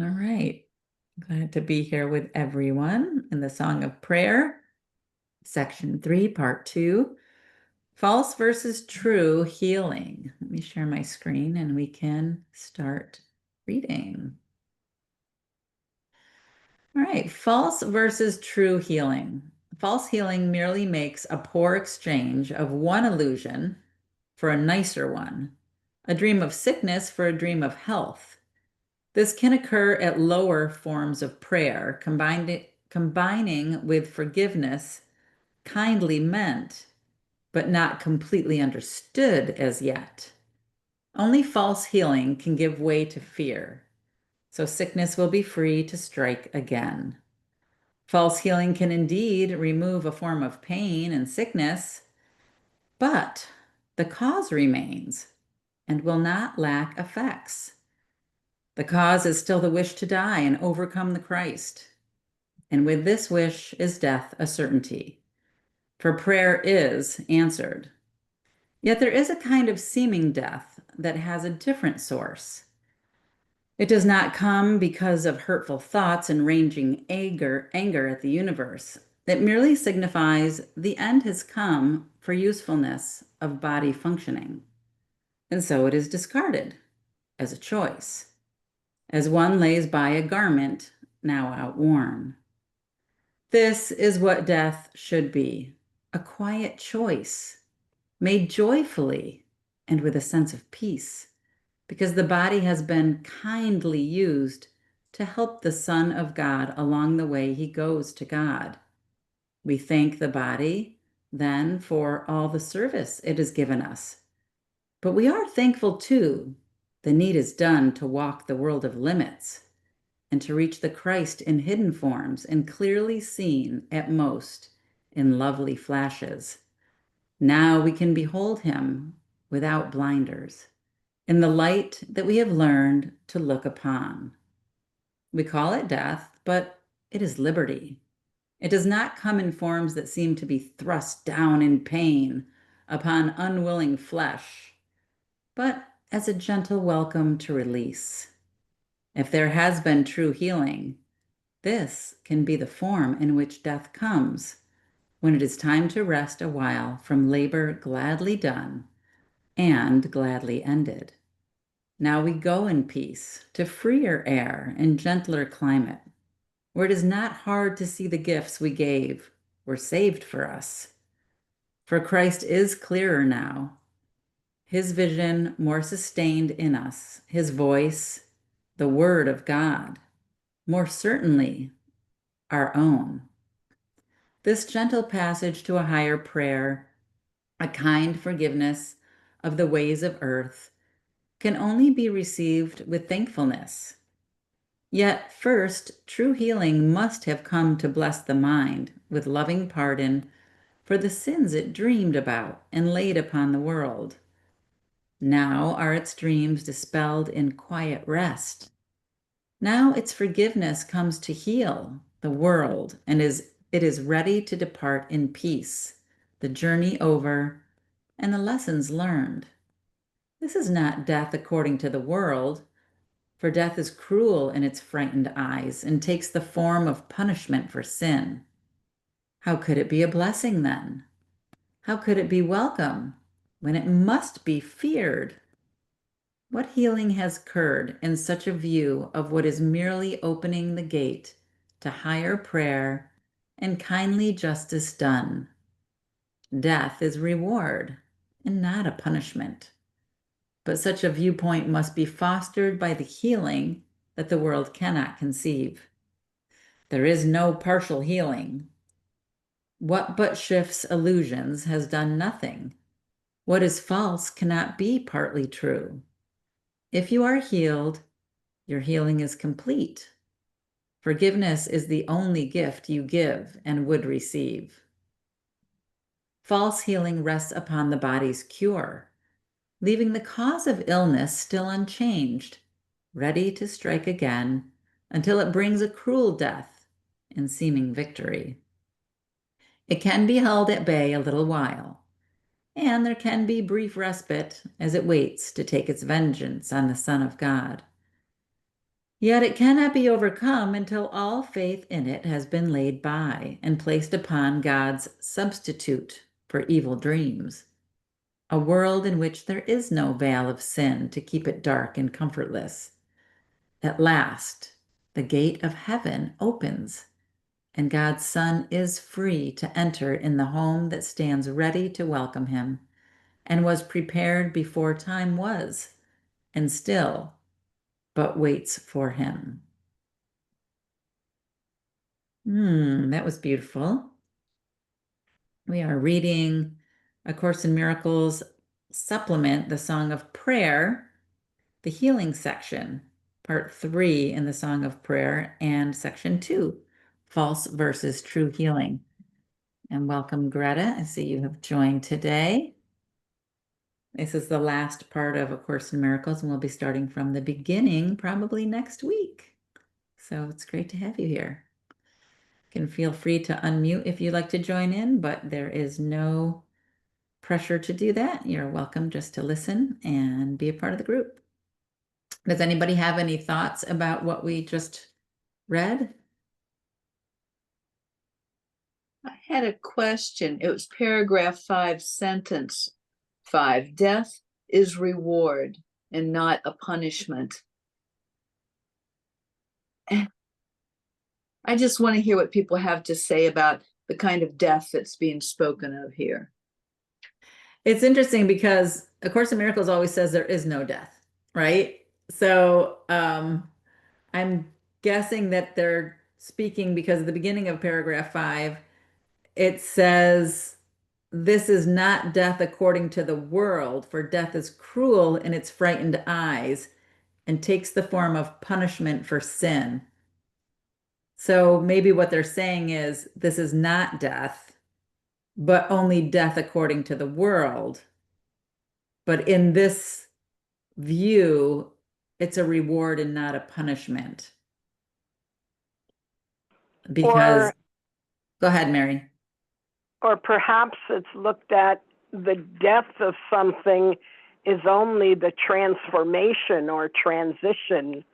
All right. Glad to be here with everyone in the Song of Prayer, Section 3, Part 2, False versus True Healing. Let me share my screen and we can start reading. All right, false versus true healing. False healing merely makes a poor exchange of one illusion for a nicer one, a dream of sickness for a dream of health. This can occur at lower forms of prayer, combining with forgiveness kindly meant, but not completely understood as yet. Only false healing can give way to fear, so sickness will be free to strike again. False healing can indeed remove a form of pain and sickness, but the cause remains and will not lack effects. The cause is still the wish to die and overcome the Christ. And with this wish is death a certainty, for prayer is answered. Yet there is a kind of seeming death that has a different source. It does not come because of hurtful thoughts and raging anger at the universe. It merely signifies the end has come for usefulness of body functioning. And so it is discarded as a choice, as one lays by a garment now outworn. This is what death should be, a quiet choice made joyfully and with a sense of peace, because the body has been kindly used to help the Son of God along the way he goes to God. We thank the body then for all the service it has given us. But we are thankful too. The need is done to walk the world of limits and to reach the Christ in hidden forms and clearly seen at most in lovely flashes. Now we can behold him without blinders, in the light that we have learned to look upon. We call it death, but it is liberty. It does not come in forms that seem to be thrust down in pain upon unwilling flesh, but as a gentle welcome to release. If there has been true healing, this can be the form in which death comes when it is time to rest a while from labor gladly done and gladly ended. Now we go in peace to freer air and gentler climate, where it is not hard to see the gifts we gave were saved for us. For Christ is clearer now, his vision more sustained in us, his voice, the word of God, more certainly our own. This gentle passage to a higher prayer, a kind forgiveness of the ways of earth, can only be received with thankfulness. Yet first, true healing must have come to bless the mind with loving pardon for the sins it dreamed about and laid upon the world. Now are its dreams dispelled in quiet rest. Now its forgiveness comes to heal the world and it is ready to depart in peace, the journey over and the lessons learned. This is not death according to the world, for death is cruel in its frightened eyes and takes the form of punishment for sin. How could it be a blessing then? How could it be welcome when it must be feared? What healing has occurred in such a view of what is merely opening the gate to higher prayer and kindly justice done? Death is reward and not a punishment. But such a viewpoint must be fostered by the healing that the world cannot conceive. There is no partial healing. What but shifts illusions has done nothing. What is false cannot be partly true. If you are healed, your healing is complete. Forgiveness is the only gift you give and would receive. False healing rests upon the body's cure, leaving the cause of illness still unchanged, ready to strike again until it brings a cruel death in seeming victory. It can be held at bay a little while, and there can be brief respite as it waits to take its vengeance on the Son of God. Yet it cannot be overcome until all faith in it has been laid by and placed upon God's substitute for evil dreams, a world in which there is no veil of sin to keep it dark and comfortless. At last, the gate of heaven opens, and God's Son is free to enter in the home that stands ready to welcome him and was prepared before time was, and still but waits for him. That was beautiful. We are reading A Course in Miracles supplement, the Song of Prayer, the healing section, part 3 in the Song of Prayer, and section 2, false versus true healing. And welcome, Greta. I see you have joined today. This is the last part of A Course in Miracles, and we'll be starting from the beginning probably next week. So it's great to have you here. You can feel free to unmute if you'd like to join in, but there is no pressure to do that. You're welcome just to listen and be a part of the group. Does anybody have any thoughts about what we just read? I had a question. It was paragraph 5, sentence 5. Death is reward and not a punishment. I just want to hear what people have to say about the kind of death that's being spoken of here. It's interesting because A Course in Miracles always says there is no death, right? So I'm guessing that they're speaking because at the beginning of paragraph 5, it says, "This is not death according to the world, for death is cruel in its frightened eyes and takes the form of punishment for sin." So maybe what they're saying is this is not death, but only death according to the world. But in this view, it's a reward and not a punishment. Because, go ahead, Mary. Or perhaps it's looked at the death of something is only the transformation or transition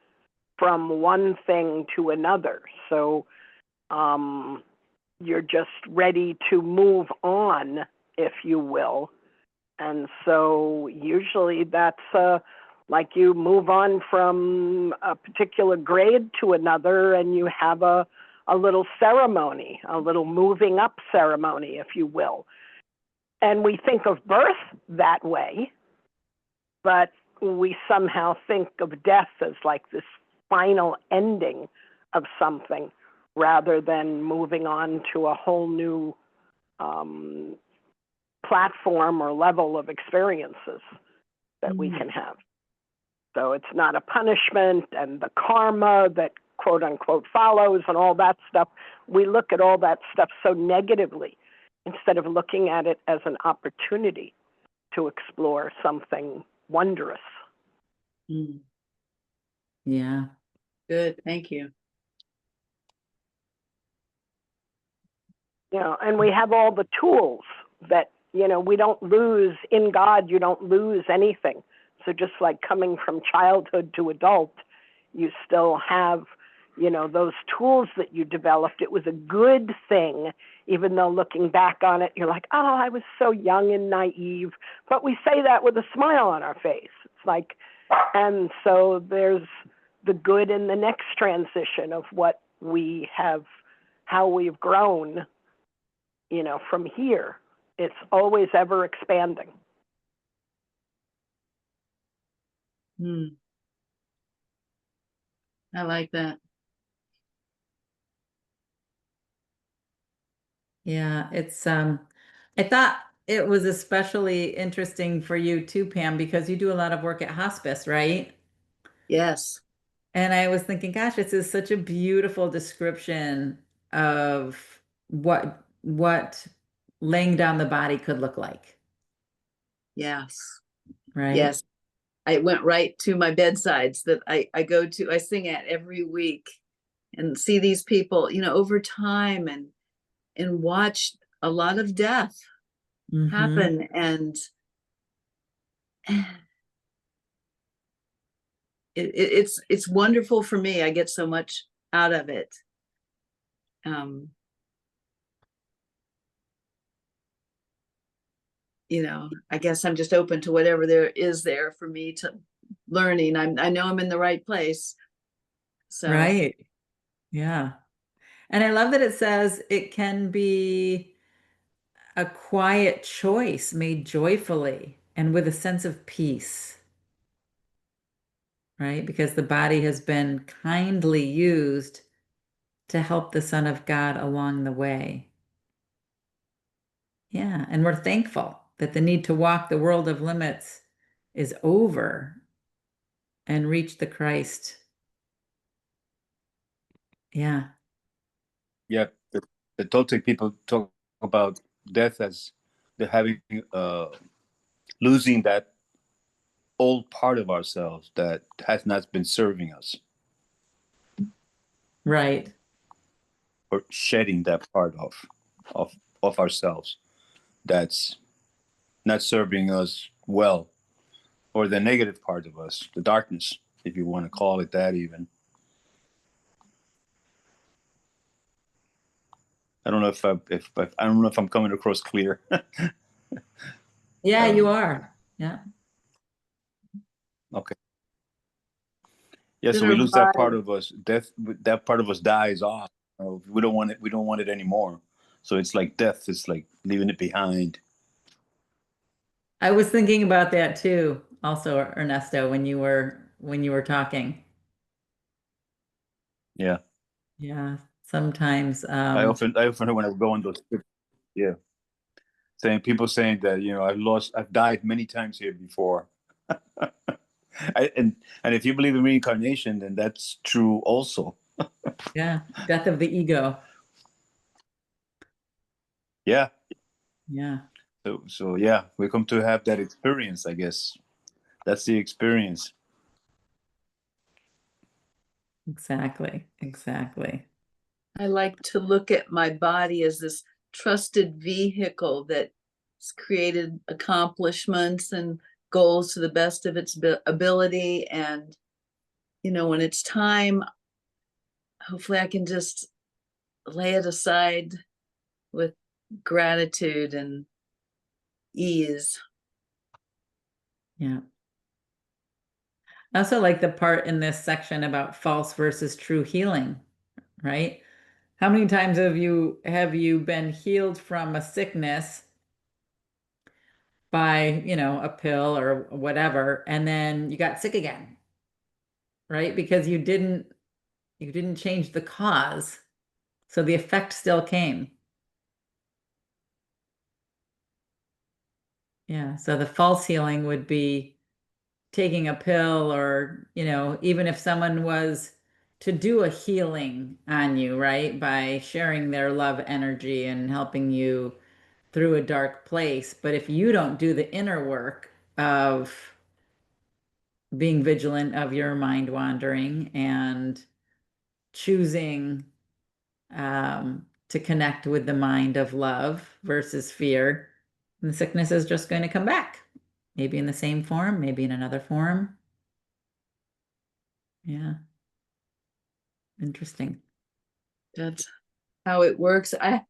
from one thing to another. So you're just ready to move on, if you will. And so usually that's like you move on from a particular grade to another, and you have a little ceremony, a little moving up ceremony, if you will. And we think of birth that way, but we somehow think of death as like this final ending of something rather than moving on to a whole new platform or level of experiences that we can have. So it's not a punishment, and the karma that quote unquote follows and all that stuff. We look at all that stuff so negatively instead of looking at it as an opportunity to explore something wondrous. Yeah. Good, thank you. You know, and we have all the tools that, you know, we don't lose in God, you don't lose anything. So just like coming from childhood to adult, you still have, you know, those tools that you developed. It was a good thing, even though looking back on it, you're like, oh, I was so young and naive. But we say that with a smile on our face. It's like, and so there's the good in the next transition of what we have, how we've grown, you know, from here. It's always ever expanding. I like that. Yeah, it's I thought it was especially interesting for you too, Pam, because you do a lot of work at hospice, right? Yes. And I was thinking, gosh, this is such a beautiful description of what laying down the body could look like. Yes. Right? Yes. I went right to my bedsides that I go to, I sing at every week, and see these people, you know, over time, and watch a lot of death happen. And it's wonderful for me. I get so much out of it. You know, I guess I'm just open to whatever there is there for me to learning. I know I'm in the right place. So Right. Yeah. And I love that it says it can be a quiet choice made joyfully and with a sense of peace, right? Because the body has been kindly used to help the Son of God along the way. Yeah. And we're thankful that the need to walk the world of limits is over and reach the Christ. Yeah. Yeah, the Toltec people talk about death as the having losing that old part of ourselves that has not been serving us, Right. or shedding that part of of ourselves that's not serving us well, or the negative part of us, the darkness, if you want to call it that. Even I don't know if I don't know if I'm coming across clear. Yeah, you are. Yeah. Okay. Yeah, that so we our lose that part body, of us. Death, that part of us dies off. We don't want it. We don't want it anymore. So it's like death. It's like leaving it behind. I was thinking about that too, also, Ernesto, when you were talking. Yeah, Yeah, sometimes I often when I go on those trips, yeah, people saying that I've died many times here before. And if you believe in reincarnation, then that's true also. yeah, death of the ego. Yeah. Yeah, So yeah, we come to have that experience. I guess that's the experience. exactly. Exactly. I like to look at my body as this trusted vehicle that's created accomplishments and goals to the best of its ability. And, you know, when it's time, hopefully I can just lay it aside with gratitude and ease. Yeah. I also like the part in this section about false versus true healing, right? How many times have you been healed from a sickness by, a pill or whatever, and then you got sick again, right? Because you didn't change the cause, so the effect still came. Yeah, so the false healing would be taking a pill or, even if someone was to do a healing on you, right? By sharing their love energy and helping you through a dark place. But if you don't do the inner work of being vigilant of your mind wandering and choosing to connect with the mind of love versus fear, the sickness is just going to come back. Maybe in the same form, maybe in another form. Yeah, interesting. That's how it works. I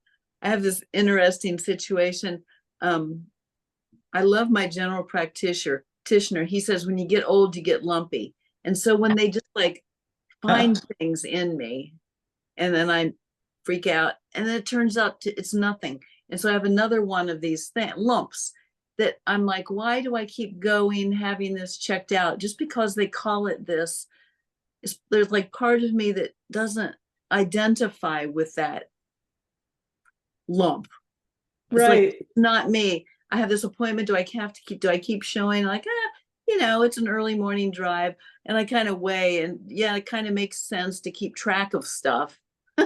have this interesting situation. I love my general practitioner. He says, when you get old, you get lumpy. And so when they just like find things in me, and then I freak out, and then it turns out it's nothing. And so I have another one of these lumps that I'm like, why do I keep going, having this checked out? Just because they call it this, there's like part of me that doesn't identify with that lump. It's like, Right. not me. I have this appointment. Do I keep showing like, it's an early morning drive, and I kind of weigh, and yeah, it kind of makes sense to keep track of stuff.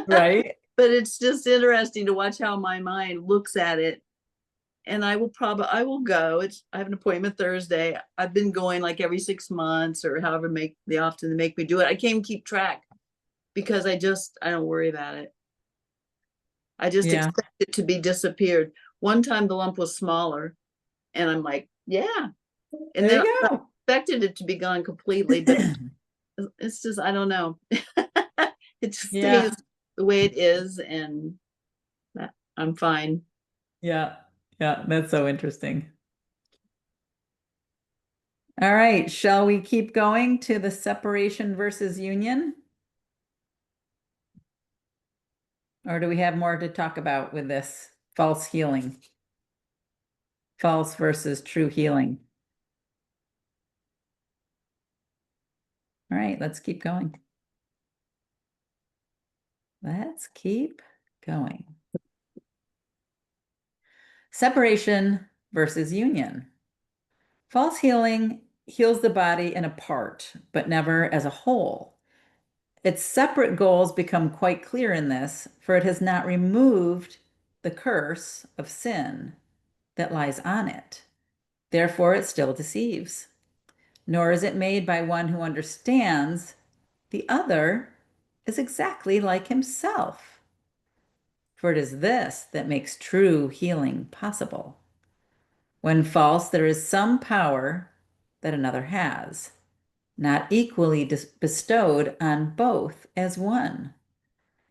Right. But it's just interesting to watch how my mind looks at it. And I will go. I have an appointment Thursday. I've been going like every 6 months or however often they make me do it. I can't keep track because I don't worry about it. I just Yeah. expect it to be disappeared. One time the lump was smaller, and I'm like, yeah. And There then you I go. expected it to be gone completely, but it's just, I don't know. It just Yeah. stays the way it is, and that I'm fine. Yeah. Yeah. That's so interesting. All right. Shall we keep going to the separation versus union? Or do we have more to talk about with this false healing? False versus true healing. All right, let's keep going. Let's keep going. Separation versus union. False healing heals the body in a part, but never as a whole. Its separate goals become quite clear in this, for it has not removed the curse of sin that lies on it. Therefore, it still deceives. Nor is it made by one who understands the other is exactly like himself. For it is this that makes true healing possible. When false, there is some power that another has, not equally bestowed on both as one.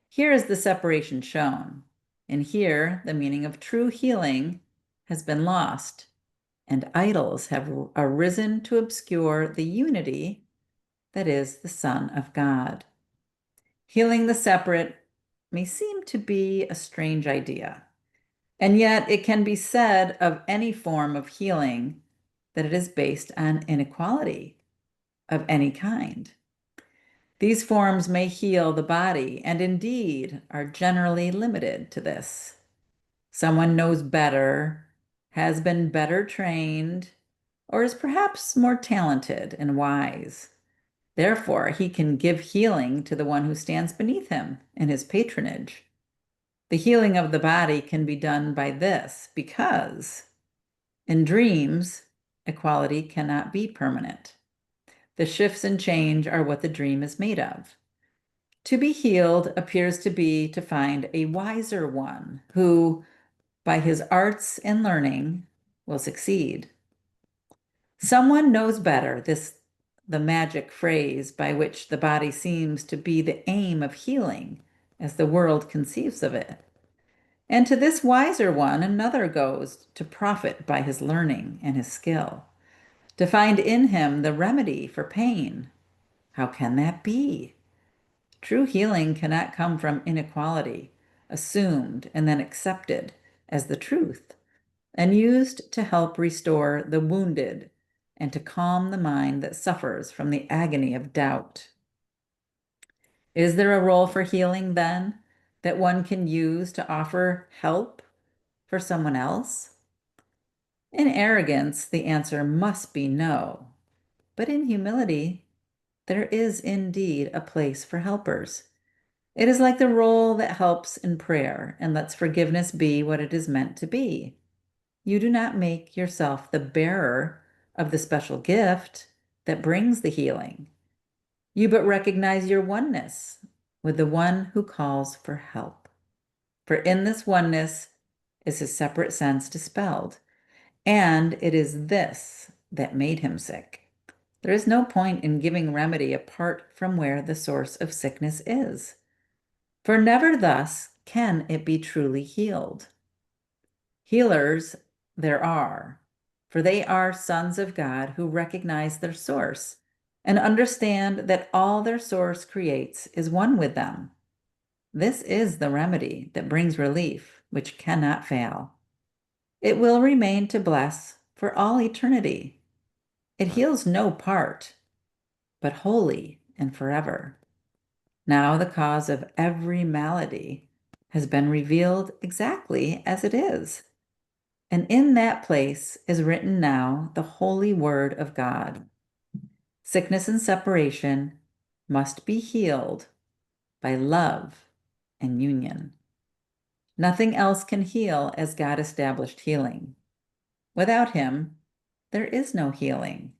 Here is the separation shown, and here the meaning of true healing has been lost, and idols have arisen to obscure the unity that is the Son of God. Healing the separate may seem to be a strange idea, and yet it can be said of any form of healing that it is based on inequality of any kind. These forms may heal the body, and indeed are generally limited to this. Someone knows better, has been better trained, or is perhaps more talented and wise. Therefore, he can give healing to the one who stands beneath him in his patronage. The healing of the body can be done by this because in dreams, equality cannot be permanent. The shifts and change are what the dream is made of. To be healed appears to be to find a wiser one who, by his arts and learning, will succeed. Someone knows better the magic phrase by which the body seems to be the aim of healing as the world conceives of it. And to this wiser one, another goes to profit by his learning and his skill, to find in him the remedy for pain. How can that be? True healing cannot come from inequality, assumed and then accepted as the truth, and used to help restore the wounded and to calm the mind that suffers from the agony of doubt. Is there a role for healing, then, that one can use to offer help for someone else? In arrogance, the answer must be no. But in humility, there is indeed a place for helpers. It is like the role that helps in prayer and lets forgiveness be what it is meant to be. You do not make yourself the bearer of the special gift that brings the healing. You but recognize your oneness with the one who calls for help. For in this oneness is his separate sense dispelled, and it is this that made him sick. There is no point in giving remedy apart from where the source of sickness is, for never thus can it be truly healed. Healers there are, for they are sons of God who recognize their source and understand that all their source creates is one with them. This is the remedy that brings relief, which cannot fail. It will remain to bless for all eternity. It heals no part, but wholly and forever. Now the cause of every malady has been revealed exactly as it is. And in that place is written now the holy word of God. Sickness and separation must be healed by love and union. Nothing else can heal as God established healing. Without him, there is no healing,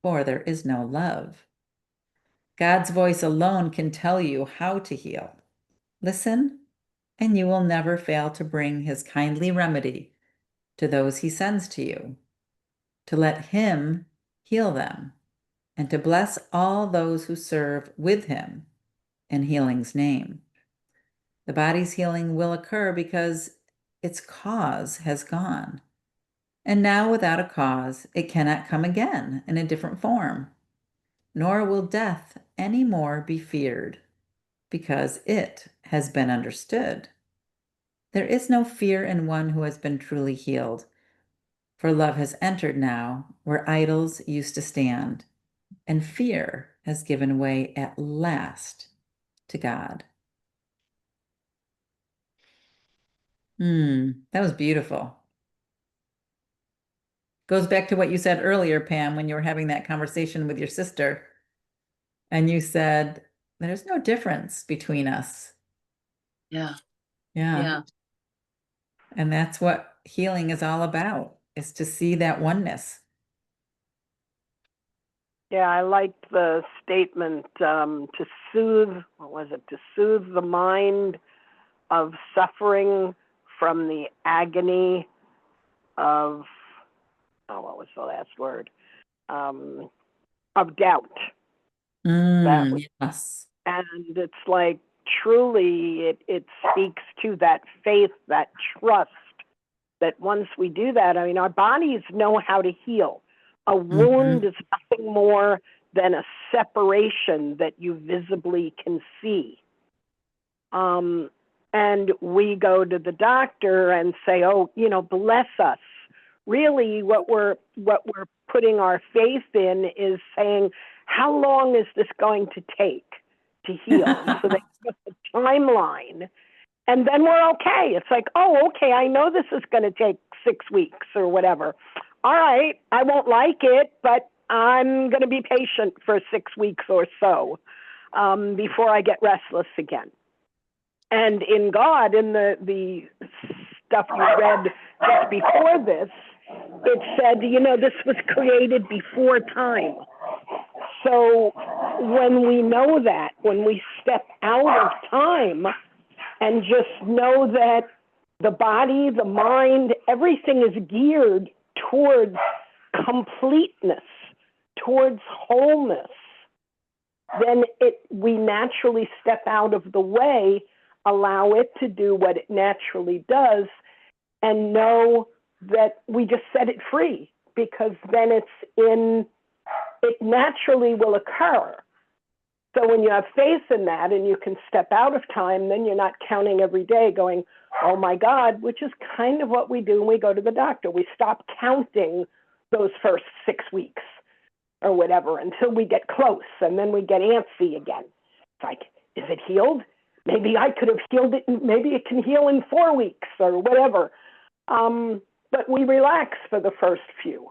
for there is no love. God's voice alone can tell you how to heal. Listen, and you will never fail to bring his kindly remedy to those he sends to you, to let him heal them and to bless all those who serve with him in healing's name. The body's healing will occur because its cause has gone. And now, without a cause, it cannot come again in a different form, nor will death any more be feared, because it has been understood. There is no fear in one who has been truly healed, for love has entered now where idols used to stand, and fear has given way at last to God. That was beautiful. Goes back to what you said earlier, Pam, when you were having that conversation with your sister, and you said, there's no difference between us. Yeah. Yeah. Yeah. And that's what healing is all about, is to see that oneness. Yeah, I liked the statement to soothe, what was it? To soothe the mind of suffering from the agony of, what was the last word? Of doubt. Yes. And it's like, truly, it speaks to that faith, that trust, that once we do that, I mean, our bodies know how to heal. A wound is nothing more than a separation that you visibly can see. And we go to the doctor and say, oh, bless us. Really, what we're putting our faith in is saying, how long is this going to take to heal? So they give us a timeline, and then we're okay. It's like, oh, okay, I know this is going to take 6 weeks or whatever. All right, I won't like it, but I'm going to be patient for 6 weeks or so before I get restless again. And in God, in the stuff you read just before this, it said, this was created before time. So when we know that, when we step out of time and just know that the body, the mind, everything is geared towards completeness, towards wholeness, then we naturally step out of the way, allow it to do what it naturally does, and know that we just set it free, because then it naturally will occur. So when you have faith in that and you can step out of time, then you're not counting every day going, oh my God, which is kind of what we do when we go to the doctor. We stop counting those first 6 weeks or whatever until we get close, and then we get antsy again. It's like, is it healed? Maybe I could have healed it. Maybe it can heal in 4 weeks or whatever. But we relax for the first few.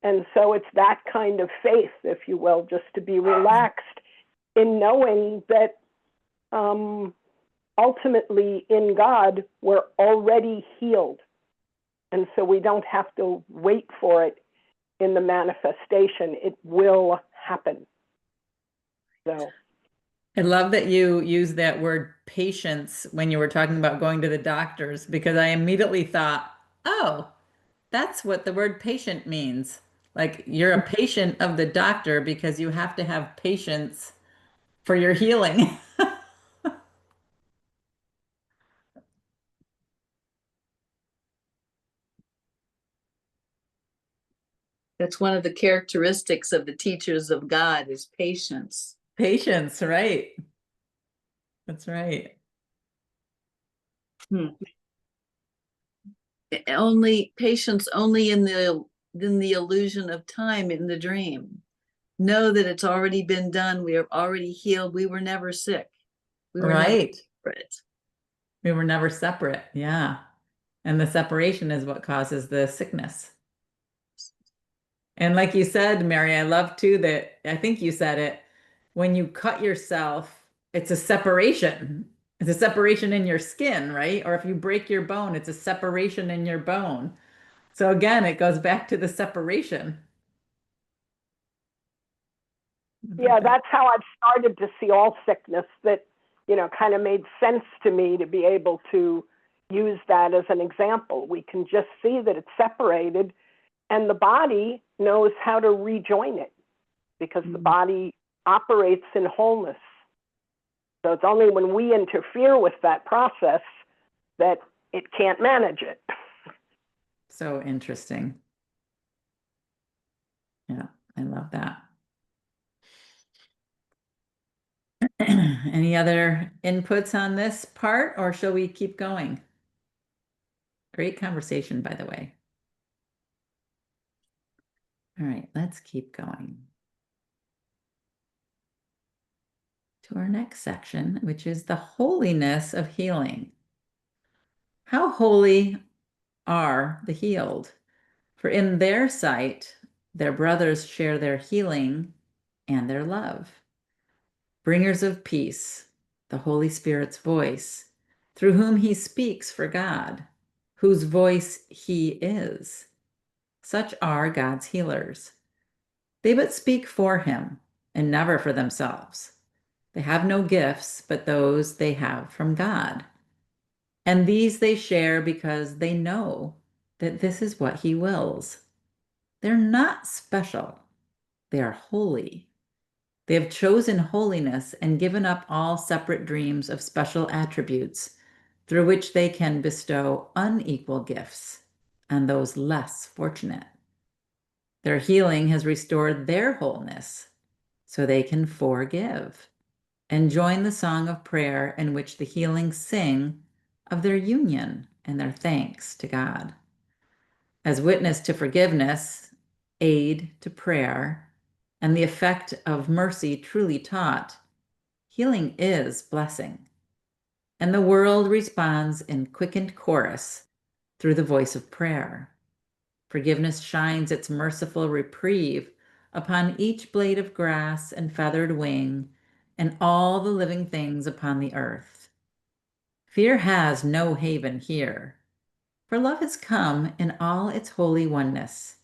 And so it's that kind of faith, if you will, just to be relaxed in knowing that ultimately in God, we're already healed. And so we don't have to wait for it in the manifestation. It will happen. So I love that you use that word patience when you were talking about going to the doctors, because I immediately thought, oh, that's what the word patient means. Like, you're a patient of the doctor because you have to have patience for your healing. That's one of the characteristics of the teachers of God is patience. Patience, right? That's right. Only patience, only in the illusion of time in the dream. Know that it's already been done. We are already healed. We were never sick. We were never Right. separate. We were never separate. Yeah. And the separation is what causes the sickness. And like you said, Mary, I love too that, I think you said it, when you cut yourself, it's a separation. It's a separation in your skin, right? Or if you break your bone, it's a separation in your bone. So again, it goes back to the separation. yeah, that's how I've started to see all sickness, that, kind of made sense to me to be able to use that as an example. We can just see that it's separated, and the body knows how to rejoin it. because the body operates in wholeness. So it's only when we interfere with that process that it can't manage it. So interesting. Yeah, I love that. Any other inputs on this part, or shall we keep going? Great conversation, by the way. All right, let's keep going to our next section, which is the holiness of healing. How holy are the healed? For in their sight, their brothers share their healing and their love. Bringers of peace, the Holy Spirit's voice, through whom he speaks for God, whose voice he is. Such are God's healers. They but speak for him and never for themselves. They have no gifts but those they have from God. And these they share because they know that this is what he wills. They're not special. They are holy. They have chosen holiness and given up all separate dreams of special attributes through which they can bestow unequal gifts on those less fortunate. Their healing has restored their wholeness so they can forgive and join the song of prayer in which the healing sing of their union and their thanks to God. As witness to forgiveness, aid to prayer, and the effect of mercy truly taught, healing is blessing. And the world responds in quickened chorus through the voice of prayer. Forgiveness shines its merciful reprieve upon each blade of grass and feathered wing and all the living things upon the earth. Fear has no haven here, for love has come in all its holy oneness.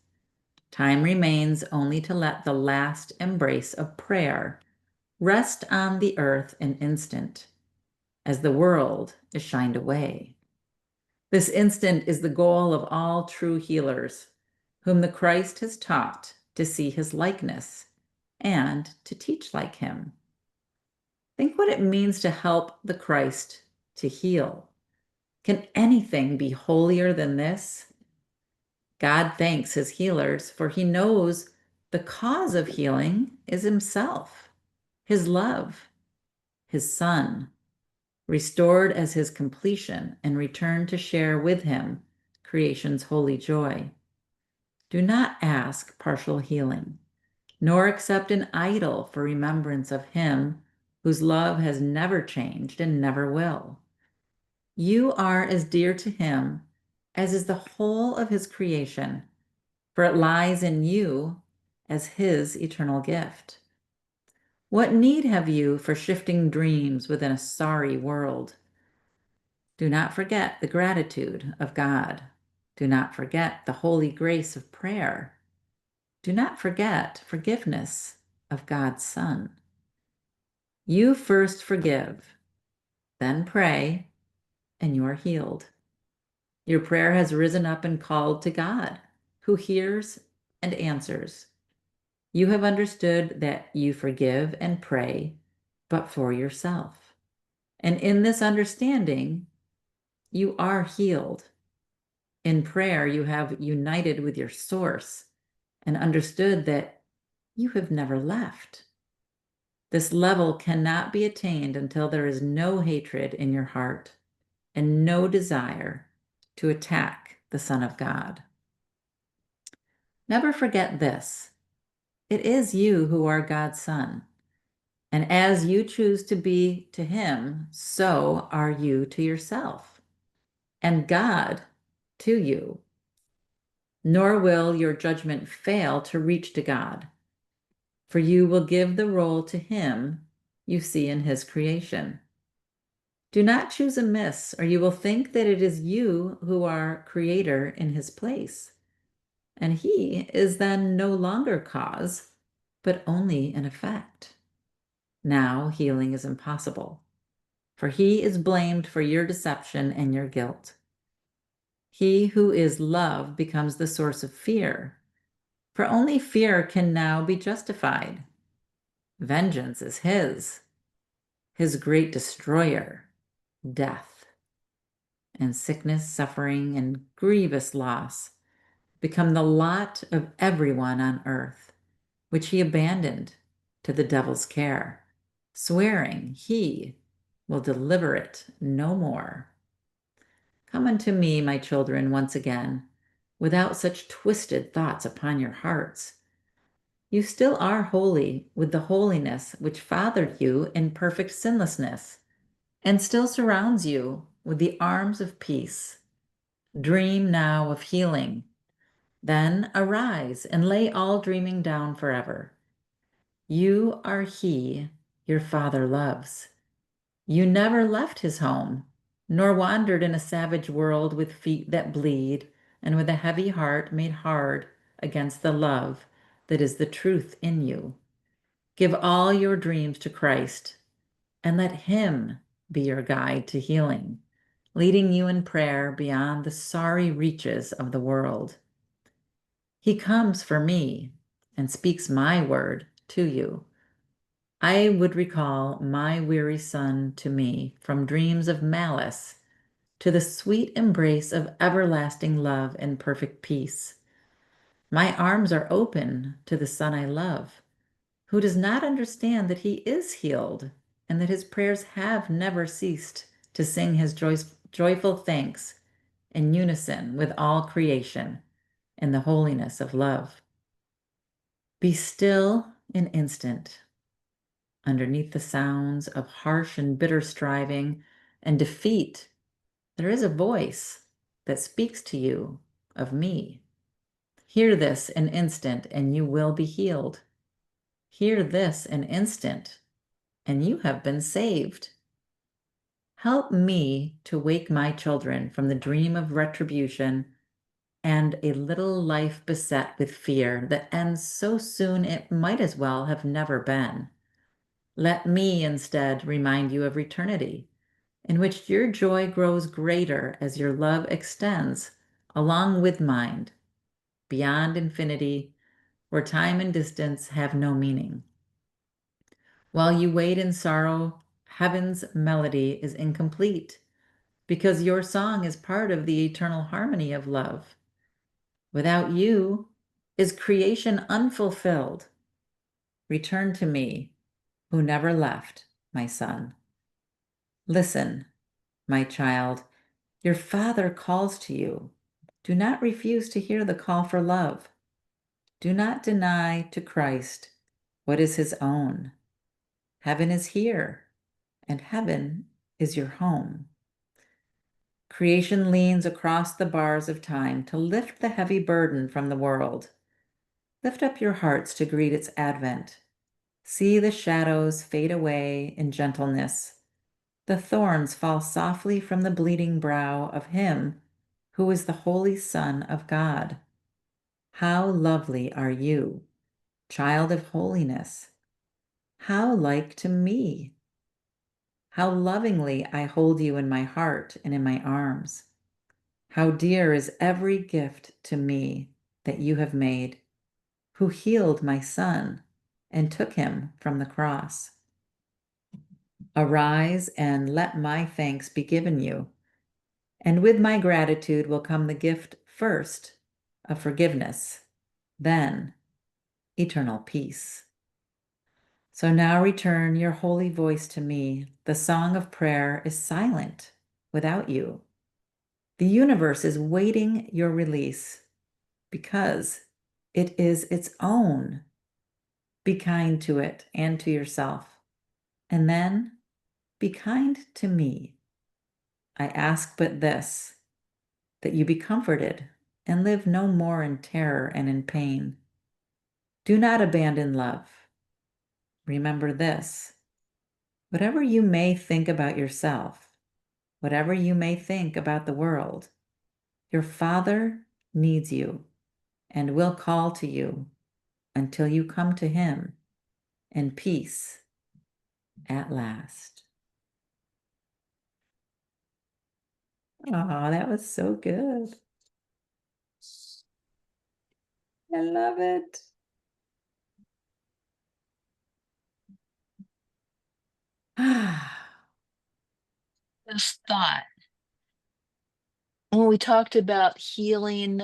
Time remains only to let the last embrace of prayer rest on the earth an instant, as the world is shined away. This instant is the goal of all true healers, whom the Christ has taught to see his likeness and to teach like him. Think what it means to help the Christ to heal. Can anything be holier than this? God thanks his healers, for he knows the cause of healing is himself, his love, his Son, restored as his completion and returned to share with him creation's holy joy. Do not ask partial healing, nor accept an idol for remembrance of him whose love has never changed and never will. You are as dear to him as is the whole of his creation, for it lies in you as his eternal gift. What need have you for shifting dreams within a sorry world? Do not forget the gratitude of God. Do not forget the holy grace of prayer. Do not forget forgiveness of God's Son. You first forgive, then pray, and you are healed. Your prayer has risen up and called to God, who hears and answers. You have understood that you forgive and pray, but for yourself. And in this understanding, you are healed. In prayer, you have united with your source and understood that you have never left. This level cannot be attained until there is no hatred in your heart and no desire to attack the Son of God. Never forget this. It is you who are God's Son. And as you choose to be to him, so are you to yourself, and God to you. Nor will your judgment fail to reach to God, for you will give the role to him you see in his creation. Do not choose amiss, or you will think that it is you who are creator in his place, and he is then no longer cause, but only an effect. Now healing is impossible, for he is blamed for your deception and your guilt. He who is love becomes the source of fear, for only fear can now be justified. Vengeance is his great destroyer, death. And sickness, suffering, and grievous loss become the lot of everyone on earth, which he abandoned to the devil's care, swearing he will deliver it no more. Come unto me, my children, once again, without such twisted thoughts upon your hearts. You still are holy with the holiness which fathered you in perfect sinlessness, and still surrounds you with the arms of peace. Dream now of healing. Then arise and lay all dreaming down forever. You are he your Father loves. You never left his home, nor wandered in a savage world with feet that bleed and with a heavy heart made hard against the love that is the truth in you. Give all your dreams to Christ and let him be your guide to healing, leading you in prayer beyond the sorry reaches of the world. He comes for me and speaks my word to you. I would recall my weary son to me from dreams of malice to the sweet embrace of everlasting love and perfect peace. My arms are open to the son I love, who does not understand that he is healed and that his prayers have never ceased to sing his joyful thanks in unison with all creation in the holiness of love. Be still an instant underneath the sounds of harsh and bitter striving and defeat. There is a voice that speaks to you of me. Hear this an instant and you will be healed. Hear this an instant and you have been saved. Help me to wake my children from the dream of retribution and a little life beset with fear that ends so soon it might as well have never been. Let me instead remind you of eternity, in which your joy grows greater as your love extends along with mine, beyond infinity, where time and distance have no meaning. While you wait in sorrow, heaven's melody is incomplete, because your song is part of the eternal harmony of love. Without you is creation unfulfilled. Return to me, who never left, my son. Listen, my child, your Father calls to you. Do not refuse to hear the call for love. Do not deny to Christ what is his own. Heaven is here, and heaven is your home. Creation leans across the bars of time to lift the heavy burden from the world. Lift up your hearts to greet its advent. See the shadows fade away in gentleness. The thorns fall softly from the bleeding brow of him who is the Holy Son of God. How lovely are you, child of holiness! How like to me! How lovingly I hold you in my heart and in my arms. How dear is every gift to me that you have made, who healed my son and took him from the cross. Arise and let my thanks be given you, and with my gratitude will come the gift first of forgiveness, then eternal peace. So now return your holy voice to me. The song of prayer is silent without you. The universe is waiting your release because it is its own. Be kind to it and to yourself, and then be kind to me. I ask but this, that you be comforted and live no more in terror and in pain. Do not abandon love. Remember this, whatever you may think about yourself, whatever you may think about the world, your Father needs you and will call to you until you come to him in peace at last. Oh, that was so good. I love it. Just thought when we talked about healing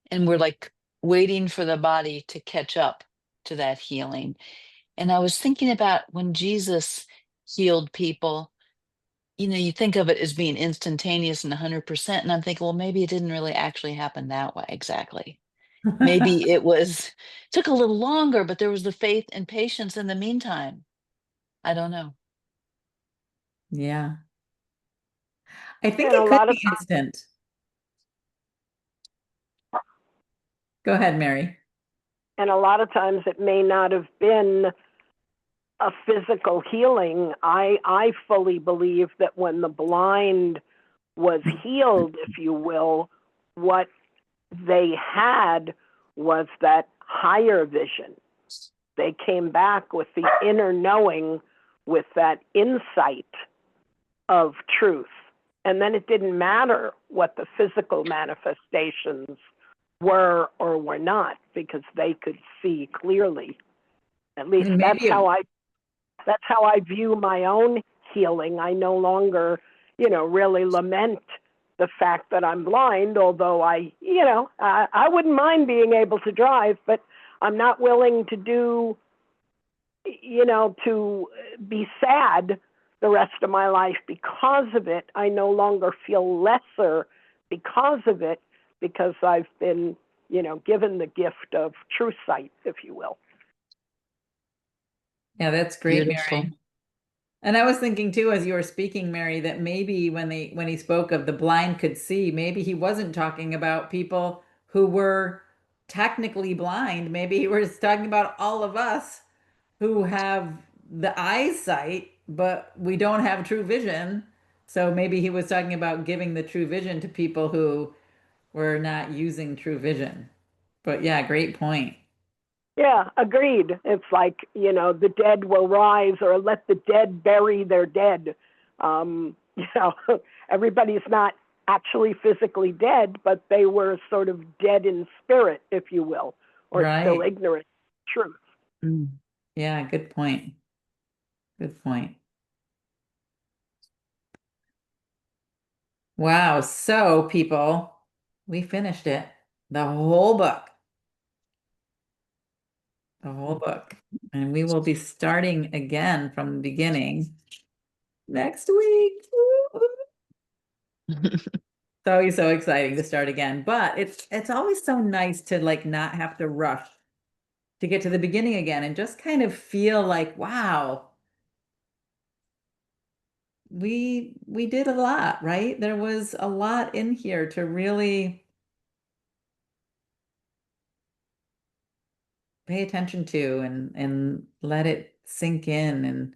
and we're like waiting for the body to catch up to that healing. And I was thinking about when Jesus healed people, you think of it as being instantaneous and 100%. And I'm thinking, well, maybe it didn't really actually happen that way exactly. Maybe took a little longer, but there was the faith and patience in the meantime. I don't know. Yeah. I think And a it could lot of be instant. Go ahead, Mary. and a lot of times it may not have been a physical healing. I fully believe that when the blind was healed, if you will, what they had was that higher vision. They came back with the inner knowing, with that insight of truth. And then it didn't matter what the physical manifestations were or were not, because they could see clearly. At least And that's maybe how I view my own healing. I no longer, really lament the fact that I'm blind, although I wouldn't mind being able to drive, but I'm not willing to to be sad the rest of my life because of it. I no longer feel lesser because of it, because I've been, given the gift of true sight, if you will. yeah, that's great, Beautiful. Mary. And I was thinking too, as you were speaking, Mary, that maybe when he spoke of the blind could see, maybe he wasn't talking about people who were technically blind. Maybe he was talking about all of us who have the eyesight, but we don't have true vision. So maybe he was talking about giving the true vision to people who were not using true vision. But yeah, great point. Yeah, agreed. It's like, the dead will rise, or let the dead bury their dead. Um, you know, everybody's not actually physically dead, but they were sort of dead in spirit, if you will, or still Right. ignorant of truth. Mm. Yeah, good point. Good point. Wow. So, people, we finished it. The whole book. The whole book. And we will be starting again from the beginning next week. So exciting to start again. But it's always so nice to like not have to rush to get to the beginning again and just kind of feel like, wow, we did a lot, right? There was a lot in here to really pay attention to and let it sink in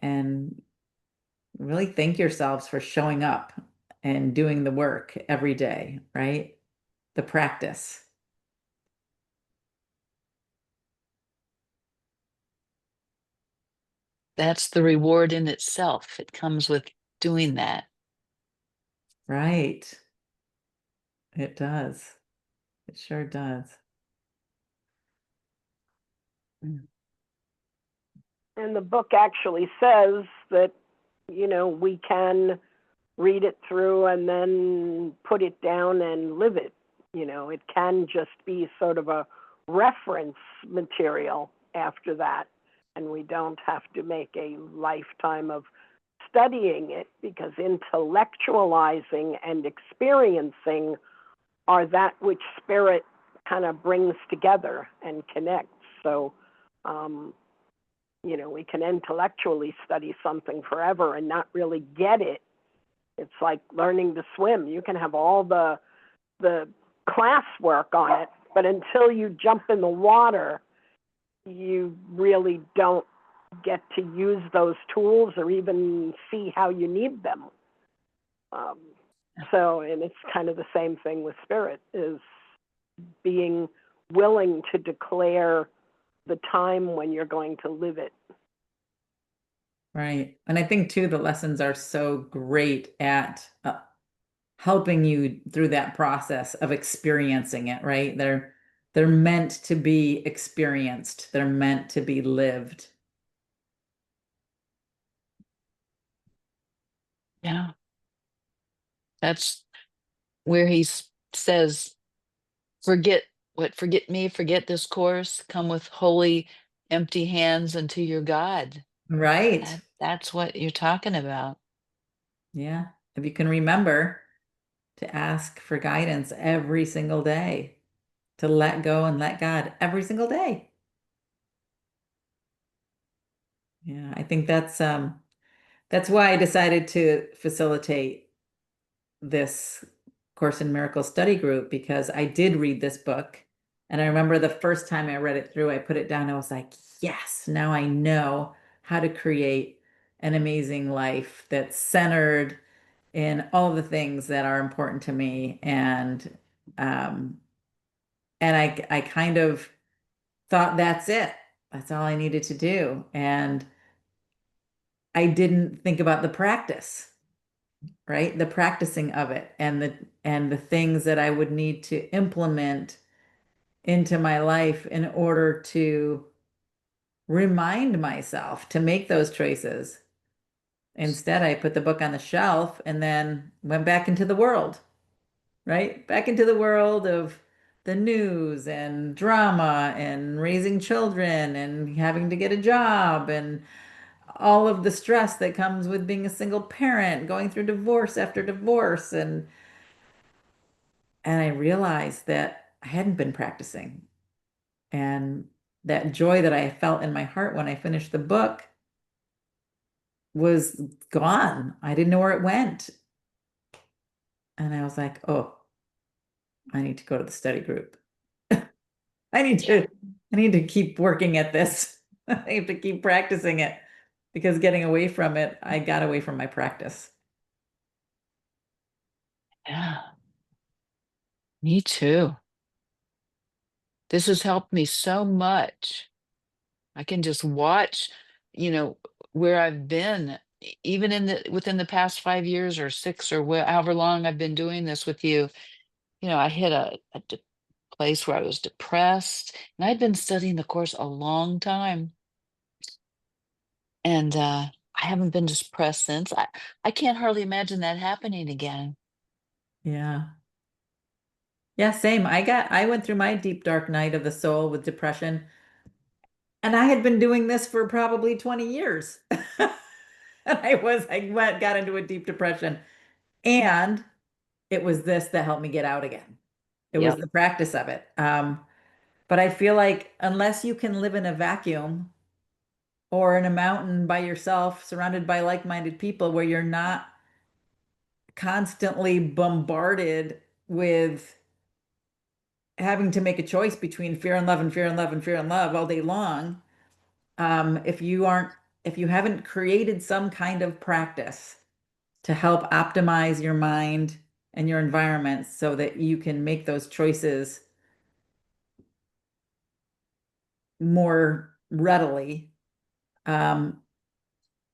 and really thank yourselves for showing up and doing the work every day, right? The practice. That's the reward in itself. It comes with doing that. Right. It does. It sure does. Mm. And the book actually says that, we can read it through and then put it down and live it. It can just be sort of a reference material after that. And we don't have to make a lifetime of studying it, because intellectualizing and experiencing are that which spirit kind of brings together and connects. So, we can intellectually study something forever and not really get it. It's like learning to swim. You can have all the classwork on it, but until you jump in the water, you really don't get to use those tools or even see how you need them. And it's kind of the same thing with spirit, is being willing to declare the time when you're going to live it. Right. And I think too, the lessons are so great at helping you through that process of experiencing it, right? They're meant to be experienced. They're meant to be lived. Yeah. That's where says, forget forget me, forget this course, come with holy, empty hands unto your God. Right. That's what you're talking about. Yeah. If you can remember to ask for guidance every single day, to let go and let God every single day. Yeah, I think that's why I decided to facilitate this Course in Miracles study group, because I did read this book. And I remember the first time I read it through, I put it down. I was like, yes, now I know how to create an amazing life that's centered in all the things that are important to me. Um, and I kind of thought that's it. That's all I needed to do. And I didn't think about the practice, right? The practicing of it and the things that I would need to implement into my life in order to remind myself to make those choices. Instead, I put the book on the shelf and then went back into the world, right? Back into the world of the news and drama and raising children and having to get a job and all of the stress that comes with being a single parent, going through divorce after divorce. And I realized that I hadn't been practicing. And that joy that I felt in my heart when I finished the book was gone. I didn't know where it went. And I was like, oh, I need to go to the study group. I need Yeah. to I need to keep working at this. I have to keep practicing it because getting away from it, I got away from my practice. Yeah. Me too. This has helped me so much. I can just watch, where I've been, even within the past 5 years or six or however long I've been doing this with you. I hit a place where I was depressed, and I'd been studying the course a long time, and I haven't been depressed since. I can't hardly imagine that happening again. Yeah. Yeah, same. I went through my deep dark night of the soul with depression, and I had been doing this for probably 20 years. And got into a deep depression. And it was this that helped me get out again. It was Yep. the practice of it. But I feel like unless you can live in a vacuum or in a mountain by yourself, surrounded by like-minded people where you're not constantly bombarded with having to make a choice between fear and love and fear and love and fear and love all day long, if you haven't created some kind of practice to help optimize your mind and your environment so that you can make those choices more readily, um,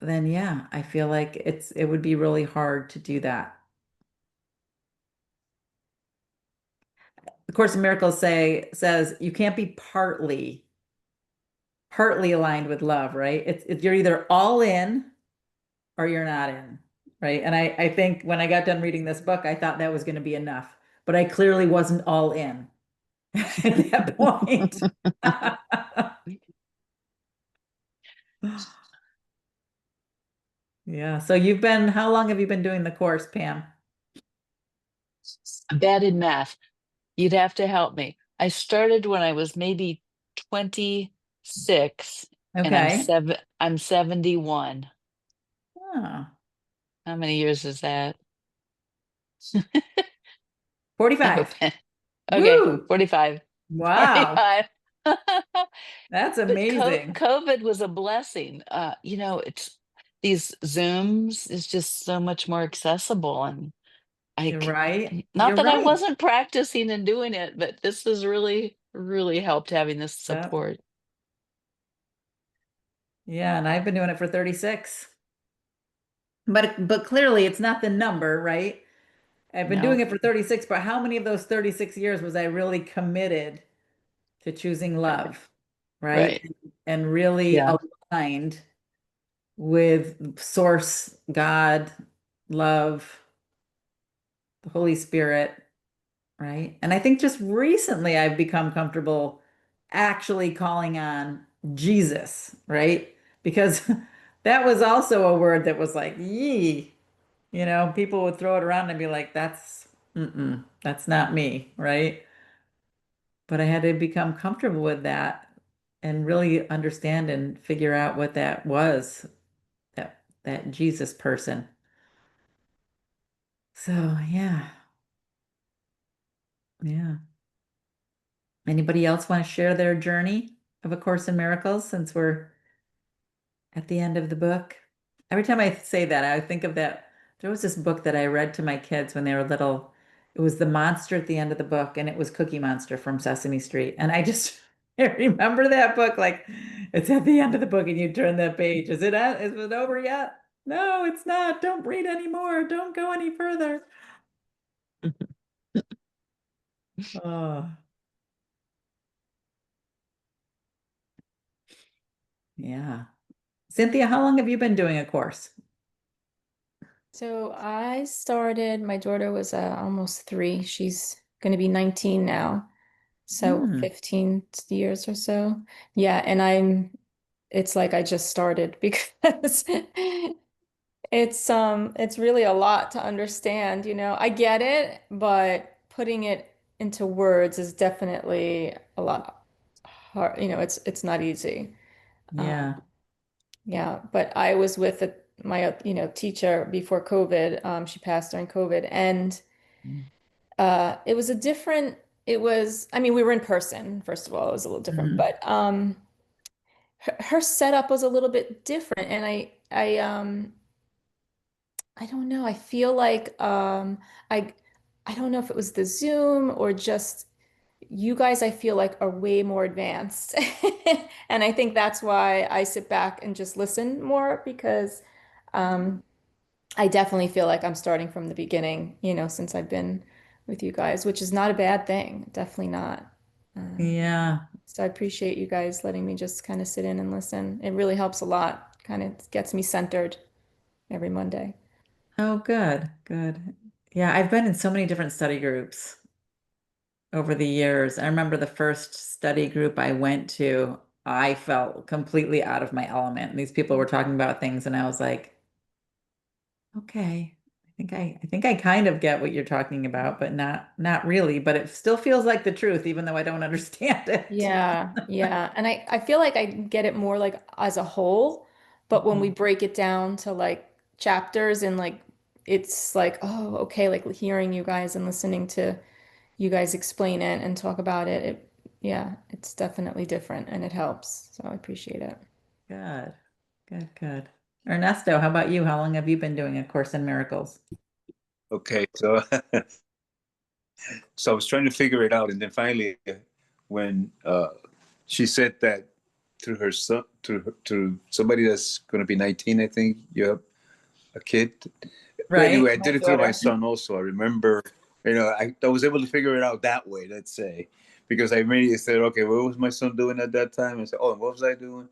then yeah, I feel like it would be really hard to do that. The Course in Miracles says you can't be partly aligned with love, right? You're either all in or you're not in, right? And I think when I got done reading this book, I thought that was going to be enough, but I clearly wasn't all in at that point. Yeah. So how long have you been doing the course, Pam? I'm bad in math. You'd have to help me. I started when I was maybe 26, and Okay. I'm 71. Oh, How many years is that? Oh, 45. okay, Woo! 45. Wow. 45. That's But amazing. COVID was a blessing. It's these Zooms is just so much more accessible, and You're right. not You're that I right. wasn't practicing and doing it, but this has really, really helped having this Yep. support. Yeah, and I've been doing it for 36. But clearly it's not the number, right? I've been doing No. it for 36, but how many of those 36 years was I really committed to choosing love, right? Right. And really Yeah. aligned with source, God, love, the Holy Spirit, right? And I think just recently I've become comfortable actually calling on Jesus, right? Because that was also a word that was like, yee, people would throw it around and be like, that's not me, right? But I had to become comfortable with that and really understand and figure out what that was, that Jesus person. So yeah, yeah. Anybody else want to share their journey of A Course in Miracles since we're at the end of the book? Every time I say that, I think of that. There was this book that I read to my kids when they were little. It was the monster at the end of the book, and it was Cookie Monster from Sesame Street. And I just I remember that book like it's at the end of the book, and you turn that page. Is it over yet? No, it's not. Don't read anymore. Don't go any further. Oh, yeah. Cynthia, how long have you been doing A Course? So I started, my daughter was almost 3. She's going to be 19 now. So Hmm. 15 years or so. Yeah, and it's like I just started because it's really a lot to understand, you know. I get it, but putting it into words is definitely a lot hard, you know, it's not easy. Um, Yeah. yeah, but I was with my teacher before COVID. She passed during COVID, and it was a different. It was, I mean, we were in person, first of all, it was a little different, Mhm. but her setup was a little bit different, and I don't know. I feel like I I don't know if it was the Zoom or just you guys, I feel like are way more advanced. And I think that's why I sit back and just listen more because um, I definitely feel like I'm starting from the beginning, you know, since I've been with you guys, which is not a bad thing. Definitely not. Uh, Yeah. so I appreciate you guys letting me just kind of sit in and listen. It really helps a lot. Kind of gets me centered every Monday. Oh, good, good. Yeah, I've been in so many different study groups over the years. I remember the first study group I went to, I felt completely out of my element. And these people were talking about things, and I was like, okay, I think I kind of get what you're talking about, but not really. But it still feels like the truth, even though I don't understand it. Yeah, yeah. And I feel like I get it more like as a whole, but when we Mhm. break it down to like chapters and like it's like, oh, okay, like hearing you guys and listening to you guys explain it and talk about it, yeah, it's definitely different and it helps. So I appreciate it. Good, good, good. Ernesto, how about you? How long have you been doing A Course in Miracles? Okay, so so I was trying to figure it out, and then finally, when she said that through her son, to somebody that's going to be 19, I think you have a kid. But Right? anyway, I My did it through my daughter. son also. I remember, I was able to figure it out that way, let's say, because I immediately said, okay, what was my son doing at that time? I said, oh, and what was I doing?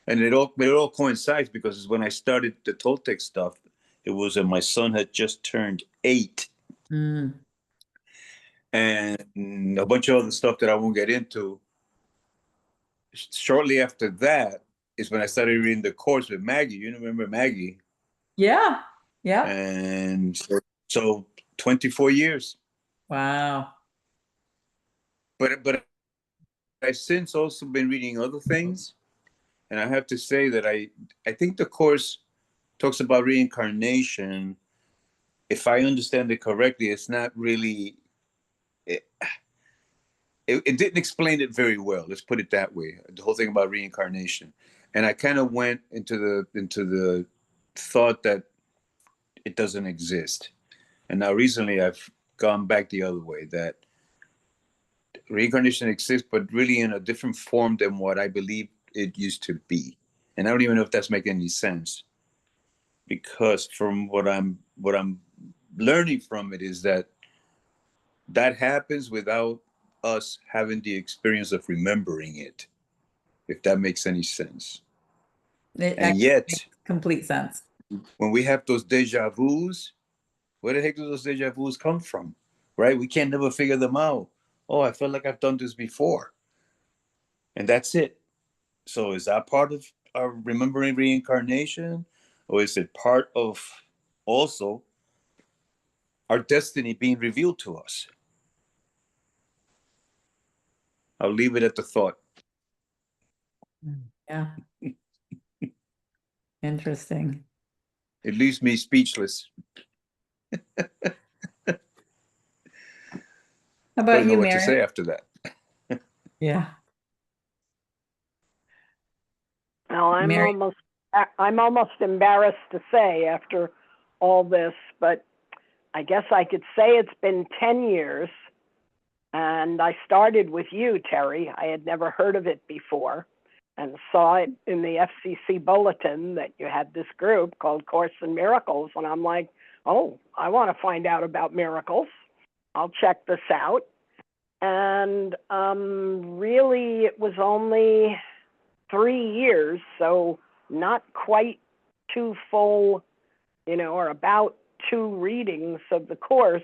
And it all coincides because it's when I started the Toltec stuff, it was when my son had just turned 8, Mm. and a bunch of other stuff that I won't get into. Shortly after that is when I started reading the course with Maggie. You remember Maggie? Yeah. Yep. And so 24 years. Wow. But I've since also been reading other things, and I have to say that I think the course talks about reincarnation. If I understand it correctly, it's not really. It didn't explain it very well. Let's put it that way. The whole thing about reincarnation, and I kind of went into the thought that it doesn't exist. And now recently, I've gone back the other way that reincarnation exists, but really in a different form than what I believe it used to be. And I don't even know if that's making any sense, because from what I'm learning from it is that that happens without us having the experience of remembering it, if that makes any sense. It And actually yet, makes complete sense. when we have those deja vus, where the heck do those deja vus come from? Right? We can't never figure them out. Oh, I felt like I've done this before. And that's it. So is that part of our remembering reincarnation? Or is it part of also our destiny being revealed to us? I'll leave it at the thought. Yeah. Interesting. It leaves me speechless. How about Don't know you, what to say Mary? after that. Yeah. Now Mary. I'm almost embarrassed to say after all this, but I guess I could say it's been 10 years, and I started with you, Terry. I had never heard of it before and saw it in the FCC bulletin that you had this group called Course in Miracles, and I'm like, oh, I want to find out about miracles. I'll check this out. And really, it was only 3 years, so not quite two full, or about 2 readings of the course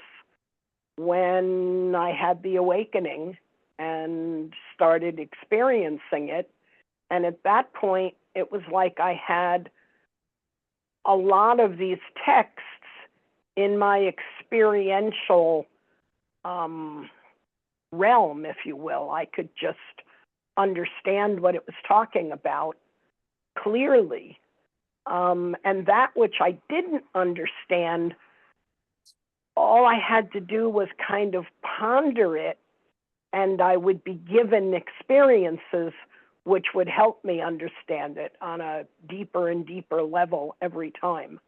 when I had the awakening and started experiencing it. And at that point, it was like I had a lot of these texts in my experiential realm, if you will. I could just understand what it was talking about clearly. And that which I didn't understand, all I had to do was kind of ponder it, and I would be given experiences which would help me understand it on a deeper and deeper level every time.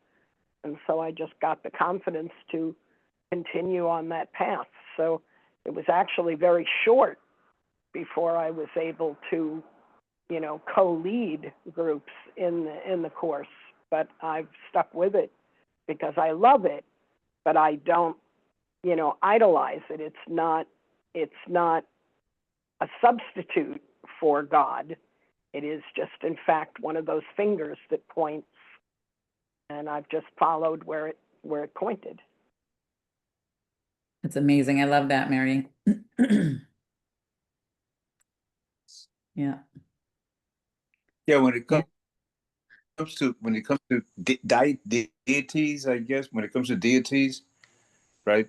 And so I just got the confidence to continue on that path. So it was actually very short before I was able to, co-lead groups in the course. But I've stuck with it because I love it, but I don't, idolize it. It's not a substitute for God. It is just, in fact, one of those fingers that points, and I've just followed where it pointed. It's amazing. I love that, Mary. Yeah. Yeah, when it Yeah. comes to deities, I guess, when it comes to deities, right?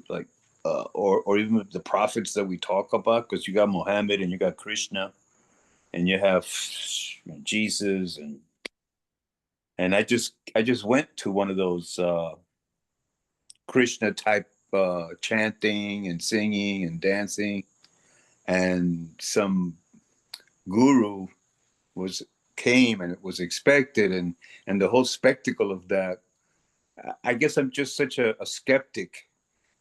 Like or even the prophets that we talk about, because you got Muhammad and you got Krishna and you have Jesus, and I just went to one of those Krishna type chanting and singing and dancing, and some guru was came, and it was expected, and the whole spectacle of that. I guess I'm just such a skeptic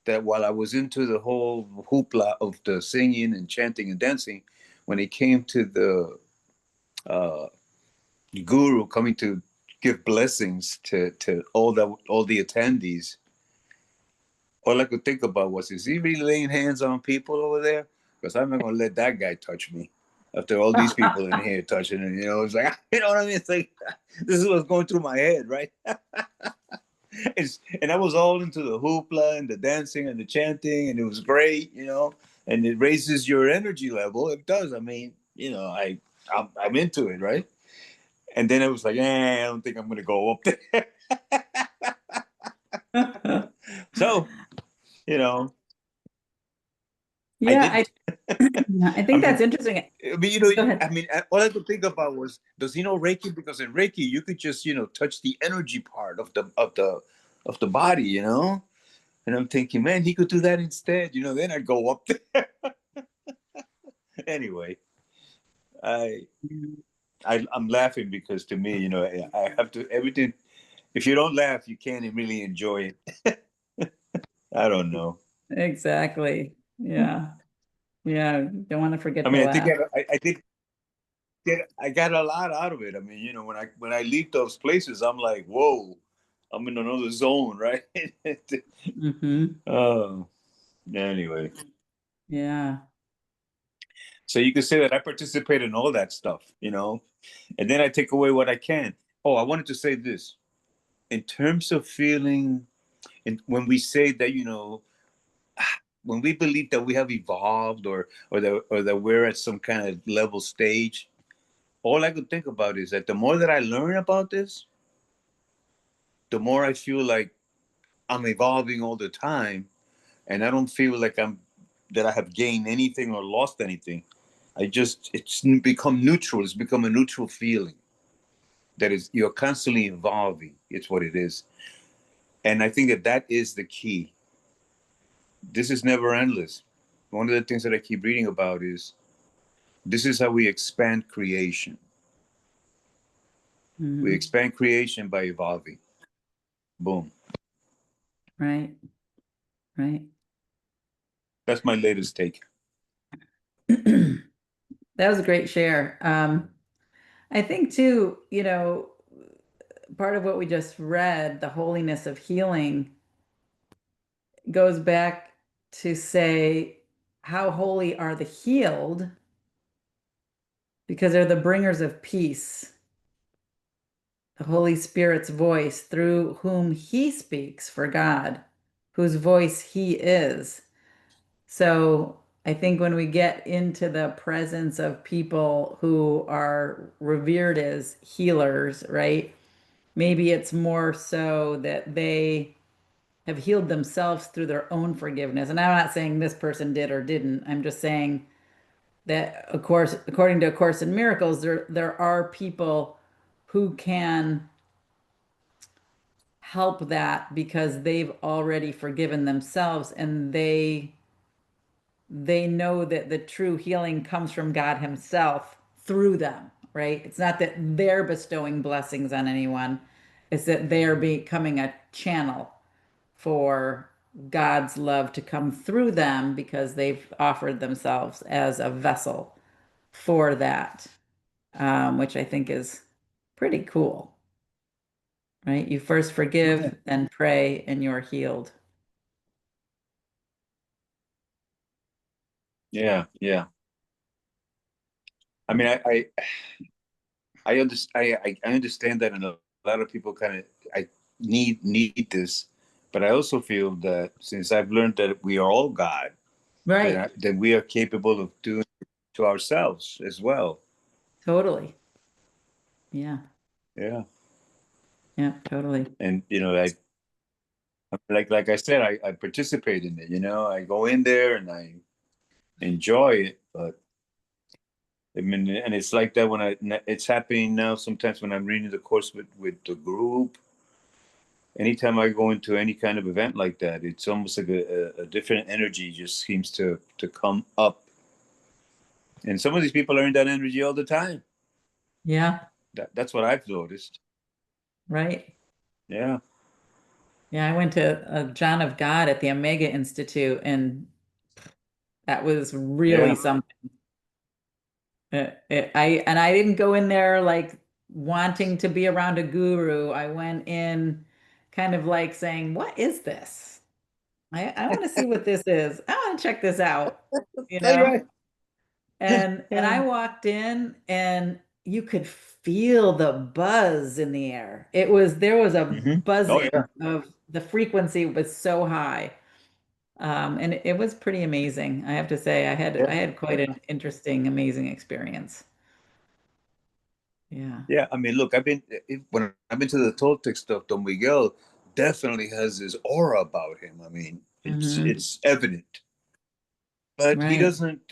that while I was into the whole hoopla of the singing and chanting and dancing, when it came to the uh, guru coming to give blessings to all the attendees, all I could think about was, is he really laying hands on people over there? Because I'm not gonna let that guy touch me. After all these people in here touching it, it's like, you know what I mean? It's like, this is what's going through my head, right? And I was all into the hoopla and the dancing and the chanting, and it was great, and it raises your energy level. It does. I mean, I'm into it, right? And then it was like, I don't think I'm gonna go up there. So, you know, I Yeah, didn't. I I think that's mean, interesting. Go ahead. all I could think about was, does he know Reiki? Because in Reiki, you could just, touch the energy part of the body, And I'm thinking, man, he could do that instead, Then I go up there. Anyway, I, I'm laughing because to me, I have to everything. If you don't laugh, you can't really enjoy it. I don't know. Exactly. Yeah. Yeah. Don't want to I forget to mean, I think laugh. I did. I got a lot out of it. I mean, when I leave those places, I'm like, whoa, I'm in another zone, right? Hmm. Oh, anyway. Yeah. So you could say that I participate in all that stuff, you know, and then I take away what I can. Oh, I wanted to say this in terms of feeling, and when we say that, you know, when we believe that we have evolved or that we're at some kind of level stage, all I could think about is that the more that I learn about this, the more I feel like I'm evolving all the time, and I don't feel like I have gained anything or lost anything. It's become neutral. It's become a neutral feeling that is you're constantly evolving. It's what it is, and I think that is the key. This is never endless. One of the things that I keep reading about is this is how we expand creation. We Mhm. expand creation by evolving. Boom. Right. Right. That's my latest take. That was a great share. I think too, you know, part of what we just read, the holiness of healing, goes back to say, how holy are the healed? Because they're the bringers of peace, the Holy Spirit's voice through whom he speaks for God, whose voice he is. So I think when we get into the presence of people who are revered as healers, right? Maybe it's more so that they have healed themselves through their own forgiveness. And I'm not saying this person did or didn't. I'm just saying that, of course, according to A Course in Miracles, there are people who can help that because they've already forgiven themselves, and they know that the true healing comes from God himself through them, right? It's not that they're bestowing blessings on anyone. It's that they are becoming a channel for God's love to come through them because they've offered themselves as a vessel for that, which I think is pretty cool, right? You first Yeah. forgive, then pray, and you're healed. Yeah. Yeah. I mean, I understand that, and a lot of people kind of I need this, but I also feel that since I've learned that we are all God, Right. that we are capable of doing it to ourselves as well. Totally. Yeah. Yeah, Yeah, totally. and you know, like I said, I participate in it. You know, I go in there and I enjoy it, but I mean, and it's like that when it's happening now. Sometimes when I'm reading the course with the group, anytime I go into any kind of event like that, it's almost like a different energy just seems to come up. And some of these people are in that energy all the time. Yeah, That's what I've noticed. right. Yeah. Yeah, I went to a John of God at the Omega Institute, and that was really Yeah. something. I didn't go in there like wanting to be around a guru. I went in kind of like saying, "What is this? I want to see what this is. I want to check this out," you That's know? right. And I walked in and you could feel the buzz in the air. There was a Oh buzzing yeah. of the frequency was so high. And it was pretty amazing. I have to say, Yeah. I had quite an interesting, amazing experience. Yeah. Yeah. I mean, look, when I've been to the Toltec stuff, Don Miguel definitely has this aura about him. I mean, Hmm. it's evident, but he Right. doesn't.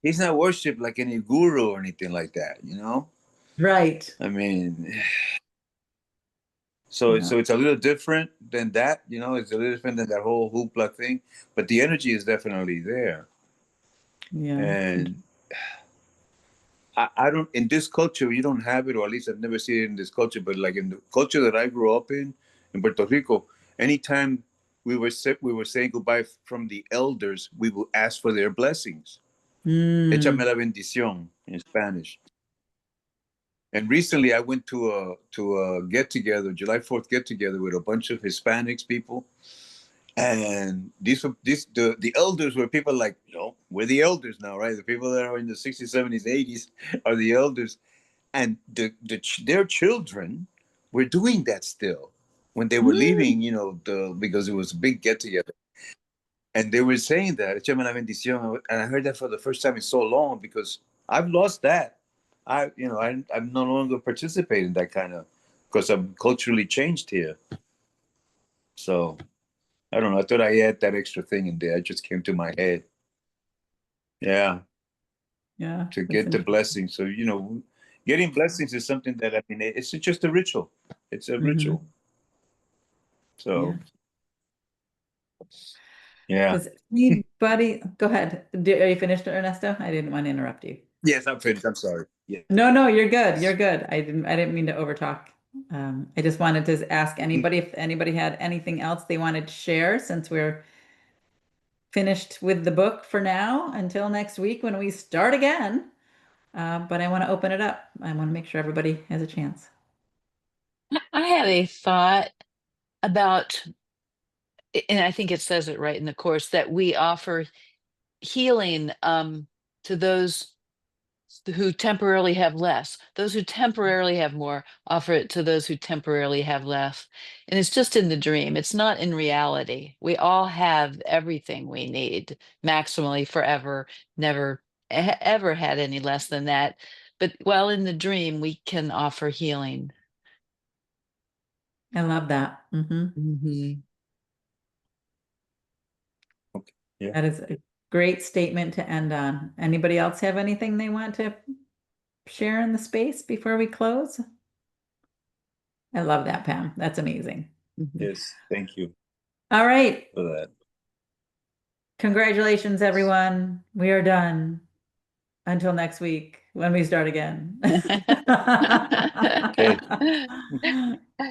He's not worshipped like any guru or anything like that. You know. Right. I mean, so Yeah. it's a little different than that. You know, it's a little different than that whole hoopla thing, but the energy is definitely there. Yeah. And I don't in this culture you don't have it, or at least I've never seen it in this culture. But like in the culture that I grew up in Puerto Rico, anytime we were saying goodbye from the elders, we would ask for their blessings. Échame Mm. la bendición in Spanish. And recently, I went to a get together, July 4th get together with a bunch of Hispanics people, And the elders were people like, we're the elders now, right? The people that are in the 60s, 70s, 80s are the elders. And their children were doing that still when they were Mm. leaving, because it was a big get together. And they were saying that, échame la bendición. And I heard that for the first time in so long, because I've lost that. I'm no longer participating in that kind of, because I'm culturally changed here. So I don't know. I thought I had that extra thing in there. It just came to my head. Yeah, Yeah, to that's get the interesting. blessing. So, getting blessings is something that, it's just a ritual. It's a ritual. So, yeah. Does anybody go ahead? Are you finished, Ernesto? I didn't want to interrupt you. Yes, I'm finished. I'm sorry. Yeah. No, no, you're good. You're good. I didn't mean to overtalk. I just wanted to ask anybody if anybody had anything else they wanted to share since we're finished with the book for now until next week when we start again. But I want to open it up. I want to make sure everybody has a chance. I have a thought about, and I think it says it right in the course, that we offer healing to those who temporarily have less. Those who temporarily have more offer it to those who temporarily have less. And it's just in the dream. It's not in reality. We all have everything we need maximally forever, never ever had any less than that. But while in the dream, we can offer healing. I love that. Mhm. Okay. Yeah. That is a great statement to end on. Anybody else have anything they want to share in the space before we close? I love that, Pam. That's amazing. Mhm. Yes. Thank you All right. for that. Congratulations, everyone. We are done. Until next week when we start again. Okay.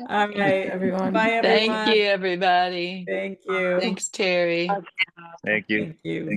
All right. everyone. Bye, Thank everyone. you, everybody. Thank you. Thanks, Terry. Thank you. Thank you.